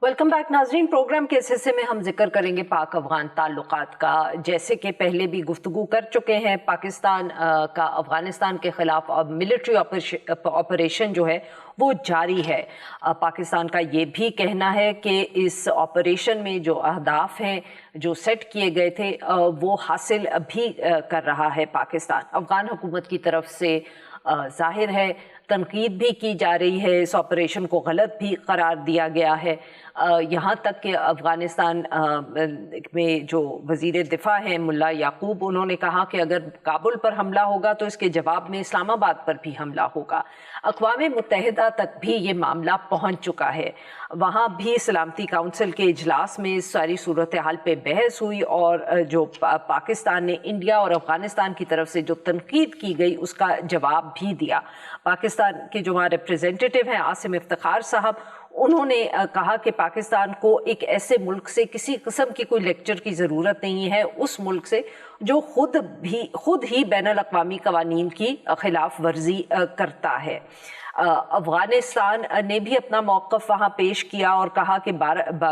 Welcome back नाजरीन। Programme के इस हिस्से में हम जिक्र करेंगे पाक अफगान ताल्लुकात का। जैसे कि पहले भी गुफ्तगू कर चुके हैं, पाकिस्तान का अफगानिस्तान के ख़िलाफ़ अब मिलिट्री ऑपरेशन जो है वो जारी है। पाकिस्तान का ये भी कहना है कि इस ऑपरेशन में जो अहदाफ हैं जो सेट किए गए थे वो हासिल भी कर रहा है पाकिस्तान। अफगान हुकूमत की तरफ से जाहिर है तनकीद भी की जा रही है, इस ऑपरेशन को गलत भी करार दिया गया है। यहाँ तक कि अफ़गानिस्तान में जो वज़ीर दिफ़ा हैं मुल्ला याकूब, उन्होंने कहा कि अगर काबुल पर हमला होगा तो इसके जवाब में इस्लामाबाद पर भी हमला होगा। अक़वाम मुत्तहिदा तक भी ये मामला पहुँच चुका है। वहाँ भी सलामती काउंसिल के इजलास में इस सारी सूरत हाल पे बहस हुई और जो पाकिस्तान ने इंडिया और अफ़गानिस्तान की तरफ से जो तनकीद की गई उसका जवाब भी दिया। पाकिस्तान के जो वहाँ रिप्रेजेंटेटिव हैं आसिम इफ्तिखार साहब, उन्होंने कहा कि पाकिस्तान को एक ऐसे मुल्क से किसी किस्म की कोई लेक्चर की ज़रूरत नहीं है, उस मुल्क से जो खुद ही बैनुल अक़वामी क़वानीन की ख़िलाफ़ वर्जी करता है। अफ़गानिस्तान ने भी अपना मौक़िफ़ वहाँ पेश किया और कहा कि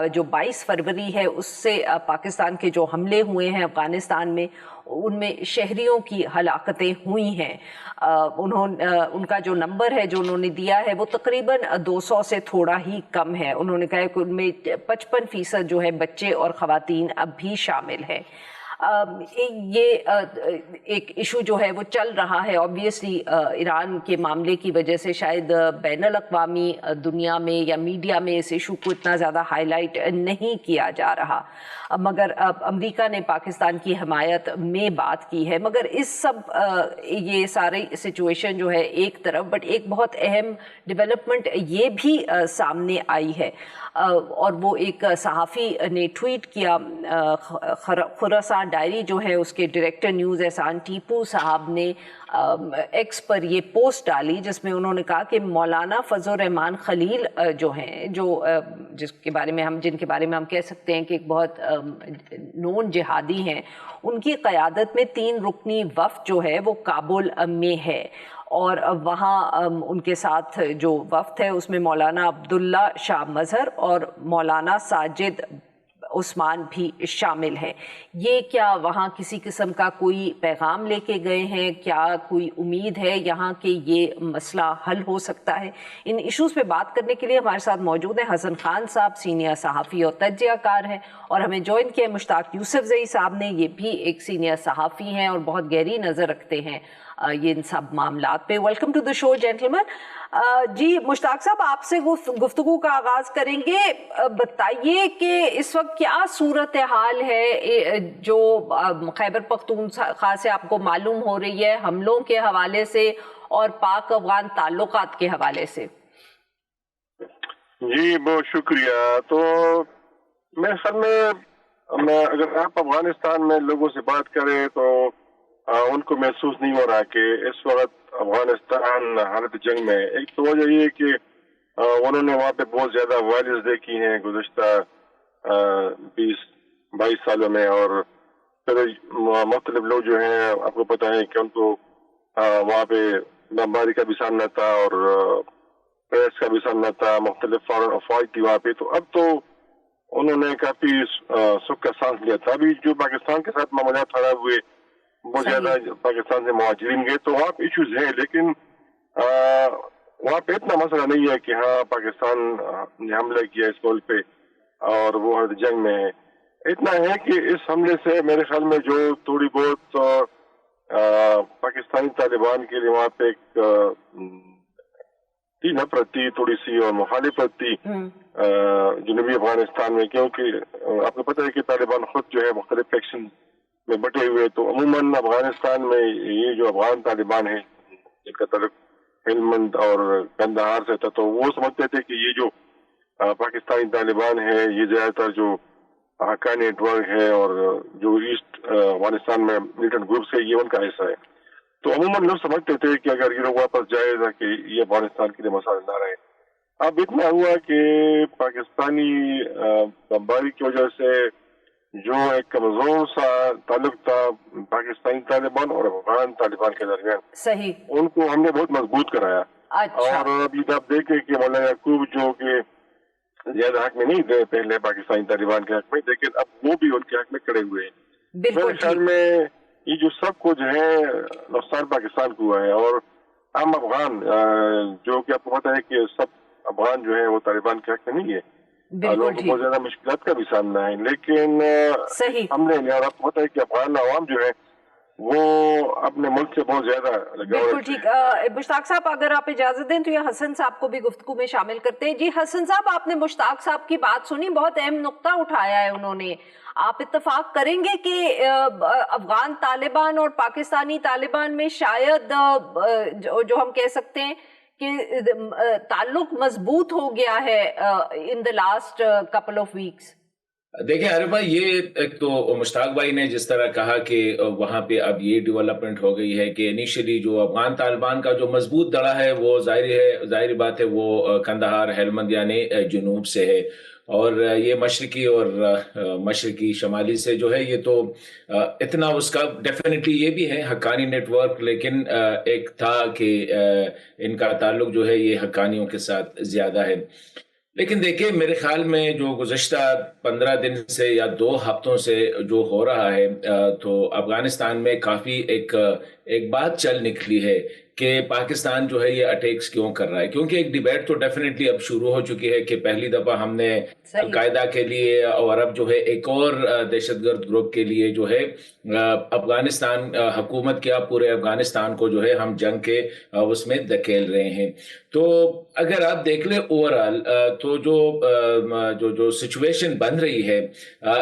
जो 22 फरवरी है उससे पाकिस्तान के जो हमले हुए हैं अफ़गानिस्तान में, उनमें शहरियों की हलाकतें हुई हैं। उनका जो नंबर है जो उन्होंने दिया है वो तकरीबन 200 से थोड़ा ही कम है। उन्होंने कहा कि उनमें 55% जो है बच्चे और ख़वातीन अब भी शामिल हैं। ये एक इशू जो है वो चल रहा है। ऑब्वियसली ईरान के मामले की वजह से शायद बैनुल अक़वामी दुनिया में या मीडिया में इस इशू को इतना ज़्यादा हाईलाइट नहीं किया जा रहा, मगर अब अमेरिका ने पाकिस्तान की हमायत में बात की है। मगर इस सब ये सारी सिचुएशन जो है एक तरफ, बट एक बहुत अहम डेवलपमेंट ये भी सामने आई है और वो एक सहाफ़ी ने ट्वीट किया। खुरासान डायरी जो है उसके डायरेक्टर न्यूज़ एहसान टीपू साहब ने एक्स पर ये पोस्ट डाली जिसमें उन्होंने कहा कि मौलाना फजल रहमान खलील जो हैं, जिनके बारे में हम कह सकते हैं कि एक बहुत नोन जिहादी हैं, उनकी क़यादत में 3 रुकनी वफ़द जो है वो काबुल में है और वहाँ उनके साथ जो वफ़द है उसमें मौलाना अब्दुल्ला शाह मज़हर और मौलाना साजिद उस्मान भी शामिल हैं। ये क्या वहाँ किसी किस्म का कोई पैगाम लेके गए हैं? क्या कोई उम्मीद है यहाँ कि ये मसला हल हो सकता है? इन इश्यूज़ पे बात करने के लिए हमारे साथ मौजूद हैं हसन खान साहब, सीनियर सहाफ़ी और तज्ज़ियाकार हैं, और हमें ज्वाइन किया मुश्ताक यूसुफज़ई साहब ने। ये भी एक सीनियर सहाफ़ी हैं और बहुत गहरी नज़र रखते हैं ये इन सब मामलात पे। Welcome to the show gentleman. जी मुश्ताक साहब, आपसे गुफ्तगू का आगाज़ करेंगे। बताइए कि इस वक्त क्या सूरत हाल है जो खैबर पख्तूनख्वा से आपको मालूम हो रही है, हमलों के हवाले से और पाक अफगान ताल्लुकात के हवाले से? जी बहुत शुक्रिया। तो मेरे ख्याल में अगर आप अफगानिस्तान में लोगों से बात करें तो उनको महसूस नहीं हो रहा कि इस वक्त अफगानिस्तान हालत जंग में। एक तो वजह ये कि उन्होंने वहाँ पे बहुत ज्यादा वायलेंस देखी है गुज़श्ता 20-22 सालों में, और फिर मुख्तलिफ लोग जो हैं आपको पता है कि उनको वहाँ पे बमबारी का भी सामना था और प्रेस का भी सामना था, मुख्तलिफ फॉरेन अफवाज थी वहाँ पे। तो अब तो उन्होंने काफी सुख का सांस लिया था। अभी जो पाकिस्तान के साथ मामला खराब हुए, बहुत ज्यादा पाकिस्तान से मुहाजिरीन गए, तो वहाँ पे इश्यूज है, लेकिन वहाँ पे इतना मसला नहीं है कि हाँ पाकिस्तान ने हमला किया इस मुल्क पे और वो हर जंग में है। इतना है कि इस हमले से मेरे ख्याल में जो थोड़ी बहुत पाकिस्तानी तालिबान के लिए वहाँ पे एक नफरत थी थोड़ी सी और मुखालिफत थी जनूबी अफगानिस्तान में, क्योंकि आपको पता है कि तालिबान खुद जो है मुख्तलिफ फैक्शन में बटे हुए। तो अमूमन अफगानिस्तान में ये जो अफगान तालिबान है जिनका तल्लुक हेलमंद और कंदहार से था, तो वो समझते थे कि ये जो पाकिस्तानी तालिबान है ये ज्यादातर जो हक्का नेटवर्क है और जो ईस्ट अफगानिस्तान में मिलिटेंट ग्रुप्स है ये उनका हिस्सा है। तो अमूमन लोग समझते थे कि अगर ये लोग वापस जाएगा कि ये अफगानिस्तान के लिए मसाला ना रहे। अब इतना हुआ कि पाकिस्तानी बमबारी की वजह से जो एक कमजोर सा ताल्लुक था पाकिस्तानी तालिबान और अफगान तालिबान के दरमियान, सही, उनको हमने बहुत मजबूत कराया। अच्छा। और अभी आप देखें कि मौलाना याकूब जो कि ज्यादा हक में नहीं थे पहले पाकिस्तानी तालिबान के हक में, लेकिन अब वो भी उनके हक में खड़े हुए हैं। बिल्कुल मेरे ख्याल ठीक। में ये जो सब कुछ है नुकसान पाकिस्तान को हुआ है, और आम अफगान जो कि आपको पता है कि सब अफगान जो है वो तालिबान के हक में नहीं है, बिल्कुल लोगों को बहुत ठीक। ज्यादा मुश्किलात का भी सामना है, लेकिन सही। हमने, और आपको पता है कि अफगान अवाम जो है वो अपने मुल्क से बहुत ज्यादा लगाव बिल्कुल रखते ठीक। हैं। मुश्ताक साहब, अगर आप इजाजत दें तो ये हसन साहब को भी गुफ्तगू में शामिल करते हैं। जी हसन साहब, आपने मुश्ताक साहब की बात सुनी, बहुत अहम नुक्ता उठाया है उन्होंने। आप इत्तफाक करेंगे कि अफगान तालिबान और पाकिस्तानी तालिबान में शायद जो हम कह सकते हैं कि ताल्लुक मजबूत हो गया है in the last couple of weeks? देखिए आरिफ भाई, ये एक तो मुश्ताक भाई ने जिस तरह कहा कि वहाँ पे अब ये डेवलपमेंट हो गई है कि इनिशियली जो अफगान तालिबान का जो मजबूत दड़ा है वो जाहिर बात है वो कंदहार हेलमंद यानी जुनूब से है, और ये मशरकी और मशरकी शमाली से जो है ये तो इतना उसका डेफिनेटली ये भी है हक्कानी नेटवर्क, लेकिन एक था कि इनका ताल्लुक जो है ये हक्कानियों के साथ ज्यादा है। लेकिन देखिए मेरे ख्याल में जो गुज़श्ता 15 दिन से या 2 हफ्तों से जो हो रहा है, तो अफगानिस्तान में काफ़ी एक बात चल निकली है कि पाकिस्तान जो है ये अटैक्स क्यों कर रहा है, क्योंकि एक डिबेट तो डेफिनेटली अब शुरू हो चुकी है कि पहली दफ़ा हमने अलकायदा के लिए और अब जो है एक और दहशतगर्द ग्रुप के लिए जो है अफगानिस्तान हुकूमत क्या पूरे अफगानिस्तान को जो है हम जंग के उसमें धकेल रहे हैं। तो अगर आप देख ले ओवरऑल तो जो सिचुएशन बन रही है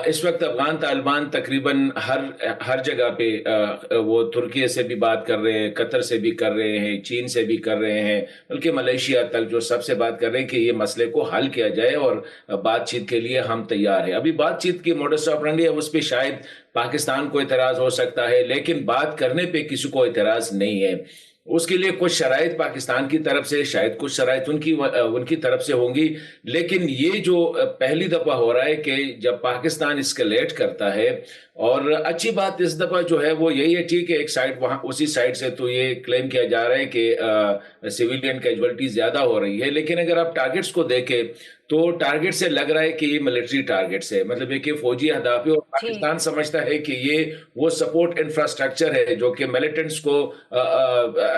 इस वक्त, अफगान तालिबान तकरीबन हर जगह पे वो तुर्की से भी बात कर रहे हैं, कतर से भी कर रहे हैं, चीन से भी कर रहे हैं, बल्कि मलेशिया तक जो सबसे बात कर रहे हैं कि ये मसले को हल किया जाए और बातचीत के लिए हम तैयार हैं। अभी बातचीत की मोडस ऑपरेंडी है, उस पर शायद पाकिस्तान को इतराज हो सकता है, लेकिन बात करने पे किसी को इतराज नहीं है। उसके लिए कुछ शराइत पाकिस्तान की तरफ से, शायद कुछ शराइत उनकी तरफ से होंगी, लेकिन ये जो पहली दफा हो रहा है कि जब पाकिस्तान एस्केलेट करता है, और अच्छी बात इस दफा जो है वो यही है, ठीक है एक साइड वहां उसी साइड से तो ये क्लेम किया जा रहा है कि सिविलियन कैजुअलिटी ज्यादा हो रही है, लेकिन अगर आप टारगेट्स को देखें तो टारगेट से लग रहा है कि ये मिलिट्री टारगेट्स है, मतलब एक फौजी अहदाफ है, और पाकिस्तान समझता है कि ये वो सपोर्ट इंफ्रास्ट्रक्चर है जो कि मिलिटेंट्स को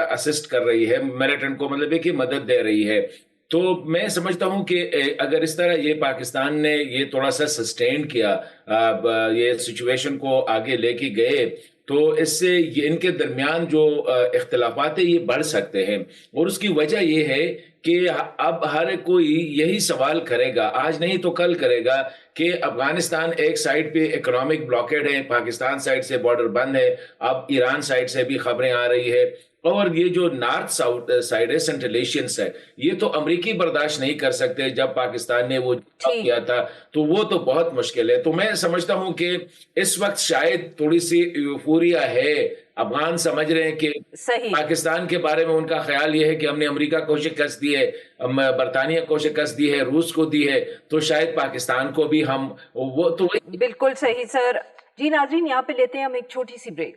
असिस्ट कर रही है, मिलिटेंट को मतलब है कि मदद दे रही है। तो मैं समझता हूं कि अगर इस तरह ये पाकिस्तान ने ये थोड़ा सा सस्टेन किया, ये सिचुएशन को आगे लेके गए, तो इससे इनके दरमियान जो इख्तिलाफात है ये बढ़ सकते हैं। और उसकी वजह ये है कि अब हर कोई यही सवाल करेगा, आज नहीं तो कल करेगा, कि अफगानिस्तान एक साइड पे इकोनॉमिक ब्लॉकेड है, पाकिस्तान साइड से बॉर्डर बंद है, अब ईरान साइड से भी खबरें आ रही है, और ये जो नॉर्थ साउथ साइड है, सेंट्रल एशियंस है, ये तो अमरीकी बर्दाश्त नहीं कर सकते। जब पाकिस्तान ने वो किया था तो वो तो बहुत मुश्किल है। तो मैं समझता हूं कि इस वक्त शायद थोड़ी सी यूफोरिया है, अफगान समझ रहे हैं कि सही। पाकिस्तान के बारे में उनका ख्याल ये है कि हमने अमेरिका को शिकस्त दी है, बरतानिया को शिकस्त दी है, रूस को दी है, तो शायद पाकिस्तान को भी हम वो तो बिल्कुल सही सर। जी नाज़रीन, यहाँ पे लेते हैं हम एक छोटी सी ब्रेक।